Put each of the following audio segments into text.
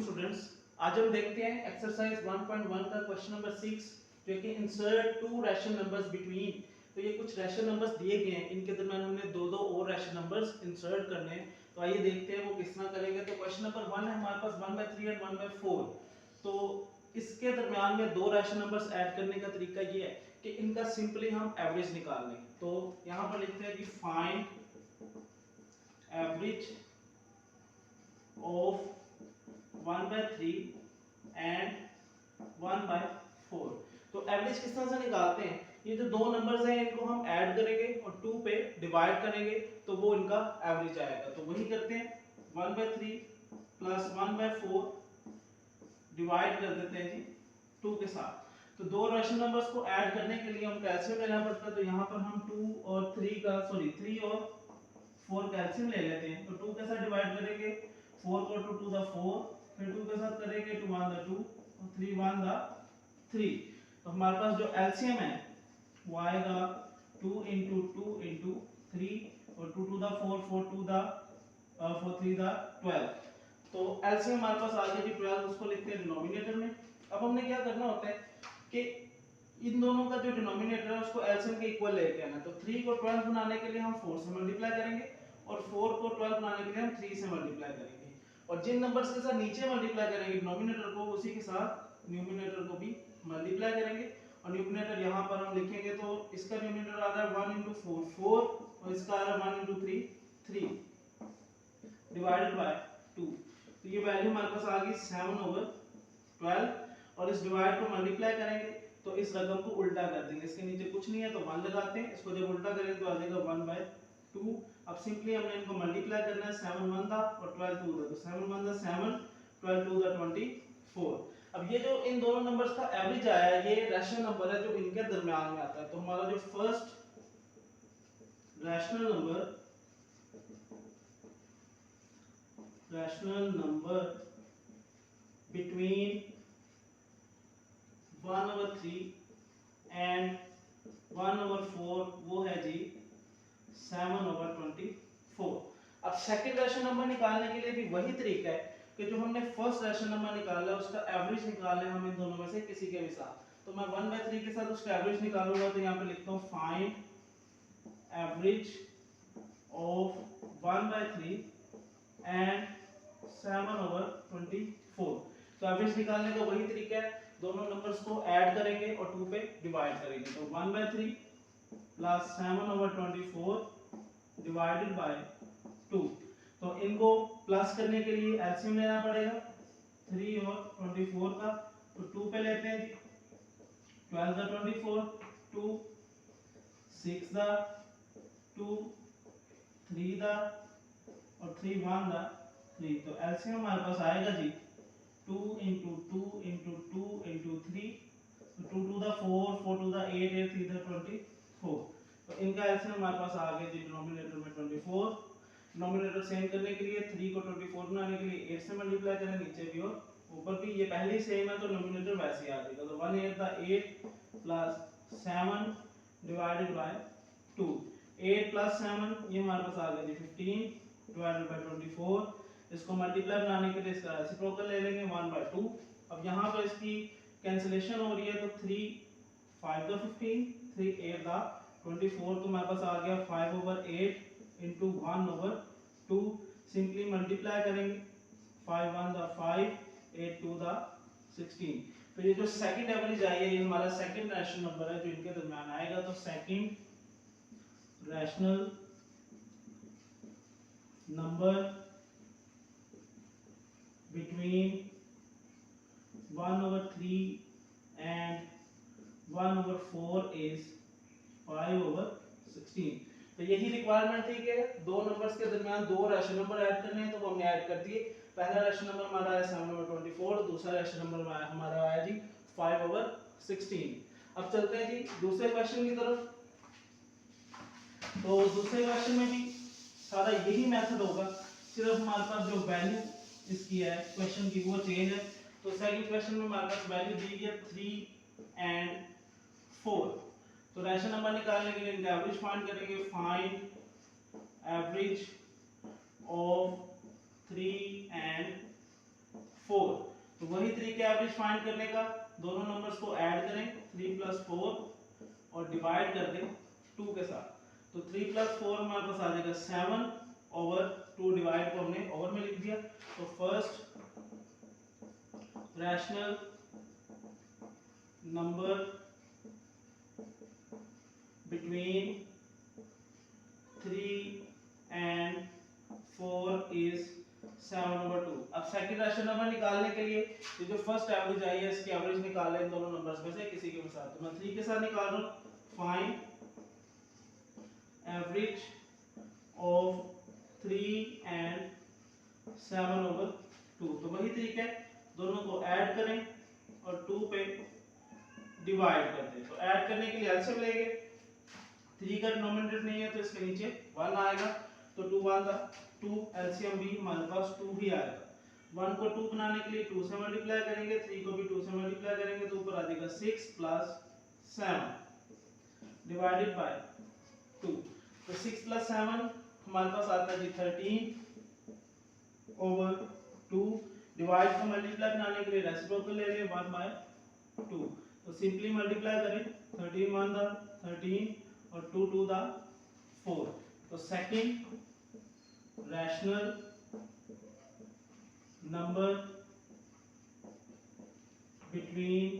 Students, आज हम देखते हैं एक्सरसाइज 1.1 का क्वेश्चन नंबर 6 जो कि insert to rational numbers between. तो ये कुछ रैशनल नंबर्स दिए गए हैं, इनके दरमियान हमने दो दो और रैशनल नंबर्स इंसर्ट करने हैं। तो आइए देखते हैं वो किस तरह करेंगे। तो क्वेश्चन नंबर 1 है हमारे पास 1/3 एंड 1/4। तो इसके दरमियान में दो रैशनल नंबर्स ऐड करने का तरीका ये है कि इनका सिंपली हम एवरेज निकाल लें। तो यहाँ पर लिखते हैं कि फाइंड एवरेज ऑफ 1/3 एंड 1/4। तो एवरेज किस तरह से निकालते हैं, ये जो दो नंबर्स हैं इनको हम ऐड करेंगे और 2 पे डिवाइड करेंगे तो वो इनका एवरेज आएगा। तो वही करते हैं, 1/3 प्लस 1/4 डिवाइड कर देते हैं जी 2 के साथ। तो दो रैशनल नंबर्स को ऐड करने के लिए हम कैल्शियम लेना पड़ता है। तो यहाँ पर हम 3 और 4 कैल्शियम ले लेते हैं। तो 2 के साथ डिवाइड करेंगे, 4 को 2 टू द 4, फिर 2 के साथ करेंगे 2 1 द 2 और 3 1 द 3। तो हमारे पास जो एलसीएम है वो आएगा 2 into 2 into 3 और 2 to the 4 4 to the 4 3 the 12। तो एलसीएम हमारे पास आ गया जी 12, उसको लिखते हैं डिनोमिनेटर में। अब हमने क्या करना होता है कि इन दोनों का जो डिनोमिनेटर है उसको एलसीएम के इक्वल लेके आना। तो 3 को 12 बनाने के लिए हम 4 से मल्टीप्लाई करेंगे और 4 को 12 बनाने के लिए हम 3 से मल्टीप्लाई करेंगे, और जिन नंबर्स के साथ नीचे मल्टीप्लाई करेंगे डिनोमिनेटर को, उसी के साथ न्यूमरेटर को भी मल्टीप्लाई करेंगे। और न्यूमरेटर यहाँ पर हम लिखेंगे तो इसका न्यूमरेटर आ रहा है 1 into 4 4 और इसका आ रहा है 1 into 3 3 डिवाइडेड बाय 2। तो ये वैल्यू हमारे पास आ गई 7/12 और इस डिवाइड को मल्टीप्लाई करेंगे तो इस रकम को उल्टा कर देंगे। इसके नीचे कुछ नहीं है तो 1 लगाते हैं, इसको जब उल्टा करेंगे तो आ जाएगा 1/2। अब सिंपली हमने इनको मल्टीप्लाई करना है, 7 1 दा और 12 2 दा। तो 7 1 दा 7, 12 2 दा 24। अब ये जो इन दोनों नंबर्स का एवरेज आया है ये रैशनल नंबर है जो इनके दरमियान में आता है। तो हमारा जो first rational number between 1/3 and 1/4 वो है जी 7/24। अब सेकंड रैशनल नंबर निकालने के लिए भी वही तरीका है कि जो हमने फर्स्ट रैशनल नंबर निकाला है उसका एवरेज निकालना है हम इन दोनों में से किसी के भी साथ। तो मैं 1/3 के साथ उसका एवरेज निकालूंगा। तो यहाँ पे लिखता हूँ फाइंड एवरेज ऑफ 1/3 एंड 7/24। तो एवरेज निकालने का वही तरीका है, दोनों नंबर्स को ऐड करेंगे और 2 पे डिवाइड करेंगे। तो 1/3 प्लस 7/24 डिवाइडेड बाय 2। तो इनको प्लस करने के लिए एलसीएम लेना पड़ेगा 3 और 24 का। तो 2 पे लेते हैं जी, 12 दा 24 2, 6 दा 2, 3 दा और 3 1 दा 3। तो एलसीएम हमारे पास आएगा जी 2 into 2 into 2 into 3, तो 2 to the 4 4 to the 8 8 3 the 24। तो इनका एलसीएम हमारे पास आ गया जी डिनोमिनेटर में 24। डिनोमिनेटर सेम करने के लिए 3 को 24 बनाने के लिए 8 से मल्टीप्लाई करें, नीचे भी और ऊपर भी। ये पहले ही सेम है तो डिनोमिनेटर वैसे ही आ जाएगा। तो 1 8 the 8 plus 7 divided by 2। 8 plus 7 ये हमारे पास आ गया जी 15 डिवाइडेड बाय 24। इसको मल्टीप्लाई बनाने के लिए इसका रेसिप्रोकल ले लेंगे 1/2। अब यहाँ पर इसकी कैंसिलेशन हो रही है तो 3 5 द 15 3 8 द 24। तो हमारे पास आ गया 5/8 into 1/2। सिंपली मल्टीप्लाई करेंगे, 5 1 द 5 8 2 द 16। तो ये जो सेकंड एवरेज आई है ये हमारा सेकंड रैशनल नंबर है जो इनके दरमियान आएगा। तो second rational number between 1/3 and 1/4 is 5/16। तो यही रिक्वायरमेंट थी कि दो नंबर्स के दरमियान दो रैशनल नंबर ऐड करने हैं, तो वो हमने ऐड कर दिए। पहला रैशनल नंबर हमारा है 7/24, दूसरा रैशनल नंबर हमारा आया जी 5/16। अब चलते हैं जी दूसरे क्वेश्चन की तरफ। तो दूसरे क्वेश्चन में भी सारा यही मेथड होगा, सिर्फ हमारे पास जो वैल्यू इसकी है क्वेश्चन की वो चेंज है। तो सेकंड क्वेश्चन में हमारे पास वैल्यू दी गई है 3 एंड 4। तो रैशनल नंबर निकालने के लिए इनका एवरेज फाइंड करेंगे। Find average of 3 and 4। तो वही तरीका एवरेज फाइंड करने का, दोनों नंबर्स को ऐड करें 3 + 4 और डिवाइड कर दें 2 के साथ। तो 3 + 4 हमारे पास आ जाएगा 7/2, डिवाइड को हमने ओवर में लिख दिया। तो first rational number between 3 and 4 is 7/2। अब सेकंड रैशनल नंबर निकालने के लिए ये जो फर्स्ट एवरेज आई है इसकी एवरेज निकाल लें दोनों नंबर्स में से किसी के साथ। तो मैं 3 के साथ निकाल रहा हूं, फाइंड एवरेज ऑफ 3 and 7/2। तो वही तरीका है, दोनों को ऐड करें और 2 पे डिवाइड कर दें। तो ऐड करने के लिए एलसीएम लेंगे, 3 का डिनोमिनेटर नहीं है तो इसके नीचे 1 आएगा, तो 2 1 था 2, एलसीएम भी हमारे पास 2 ही आएगा। 1 को 2 बनाने के लिए 2 से मल्टीप्लाई करेंगे, 3 को भी 2 से मल्टीप्लाई करेंगे तो ऊपर आ जाएगा 6 + 7 डिवाइडेड बाय 2। तो 6 + 7 हमारे पास आता है जी 13/2। डिवाइड को मल्टीप्लाई बनाने के लिए रेसिप्रोकल ले लें 1/2। तो सिंपली मल्टीप्लाई करें, 13 1 दा 13 और 2 2 दा 4। तो second rational number between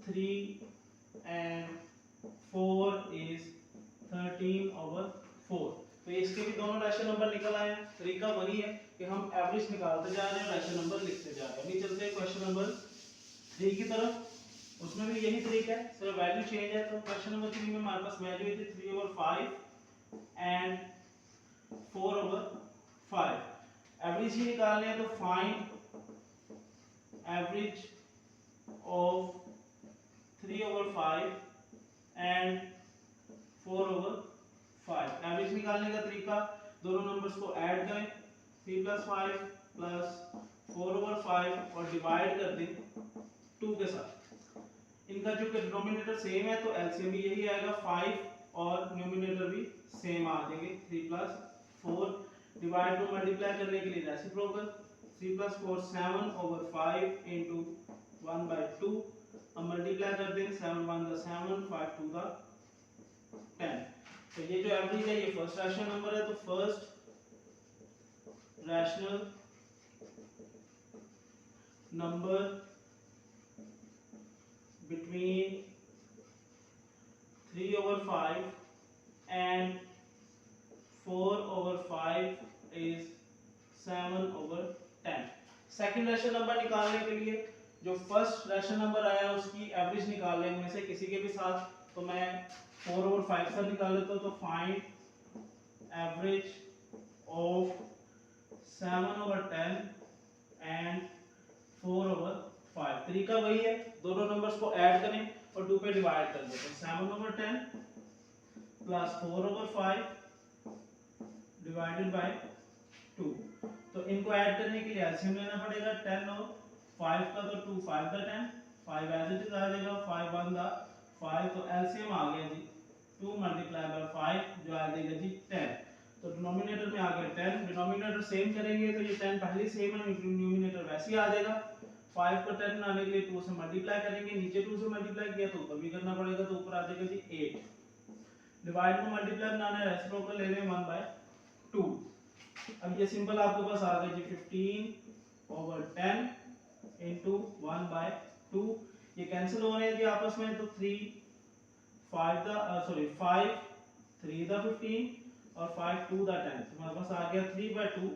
3 and 4 is 13/4। तो इसके भी दोनों रैशनल नंबर निकल आए हैं। तरीका वही है कि हम एवरेज निकालते जा रहे हैं, रैशनल नंबर लिखते जा रहे हैं। अभी चलते हैं क्वेश्चन नंबर 3 की तरफ। उसमें भी यही तरीका है, सिर्फ वैल्यू चेंज है। तो क्वेश्चन नंबर 3 में हमारे पास वैल्यू थी 3/5 and 4/5। एवरेज ही निकालने है, तो find average of 3/5 and 4/5। Average निकालने का तरीका, दोनों नंबर्स को ऐड करें 3 + 5 + 4/5 और डिवाइड कर दें 2 के साथ। इनका जो डिनोमिनेटर सेम है तो एलसीएम भी यही आएगा 5 और न्यूमरेटर भी सेम आ जाएंगे 3 + 4। डिवाइड को मल्टीप्लाई करने के लिए रेसिप्रोकल, 3 + 4 7/5 into 1/2। अब मल्टीप्लाई कर दें, 7 1 दा 7, 5 2 दा 10। तो ये जो एवरेज है ये फर्स्ट रैशनल नंबर है। तो first rational number between 3/5 and 4/5 is 7/10। Second rational number निकालने के लिए जो फर्स्ट रैशनल नंबर आया उसकी एवरेज निकाल लें इनमें से किसी के भी साथ। तो मैं 4/5 से निकाल लेता हूं। तो फाइंड एवरेज ऑफ 7/10 and 4/5। तरीका वही है, दोनों नंबर्स को ऐड करें और 2 पे डिवाइड कर दें। तो 7/10 + 4/5 डिवाइडेड बाय 2। तो इनको ऐड करने के लिए एलसीएम लेना पड़ेगा, 10 और 5 का तो 2 5 दा 10, 5 एज इट इज आ जाएगा, 5 1 दा 5। तो एलसीएम आ गया जी 2 × 5 जो आ जाएगा जी 10। तो डिनोमिनेटर में आ गया 10, डिनोमिनेटर सेम करेंगे तो ये 10 पहले सेम है, न्यूमरेटर वैसे ही आ जाएगा। 5 को 10 बनाने के लिए 2 से मल्टीप्लाई करेंगे, नीचे 2 से मल्टीप्लाई किया तो ऊपर भी करना पड़ेगा, तो ऊपर आ जाएगा जी 8। डिवाइड को मल्टीप्लाई बनाना है, रेसिप्रोकल ले लें 1/2। अब ये सिंपल आपके पास आ गया जी 15/10 into 1/2। ये कैंसिल हो रहे हैं जी आपस में, तो 3 5 3 दा 15 और 5 2 दा 10। तो हमारे पास आ गया 3/2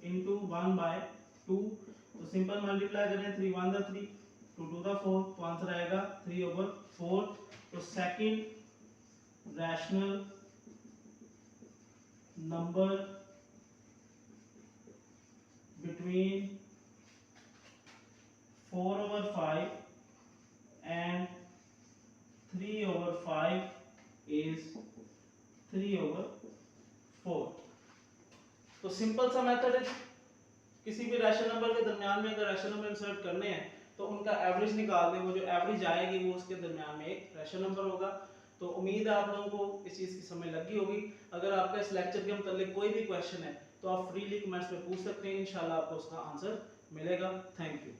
into 1/2। तो सिंपल मल्टीप्लाई करें, 3 1 दा 3, 2 2 दा 4, तो आंसर आएगा 3/4। तो second rational number between 4/5 and 3/5 is 3/4। तो सिंपल सा मेथड है, किसी भी रैशनल नंबर के दरमियान में अगर रैशनल नंबर इंसर्ट करने हैं तो उनका एवरेज निकाल दें, वो जो एवरेज आएगी वो उसके दरमियान में एक रैशनल नंबर होगा। तो उम्मीद है आप लोगों को इस चीज़ की समझ लगी होगी। अगर आपका इस लेक्चर के मतलब कोई भी क्वेश्चन है तो आप फ्रीली कमेंट्स में पूछ सकते हैं, इंशाल्लाह आपको उसका आंसर मिलेगा। Thank you.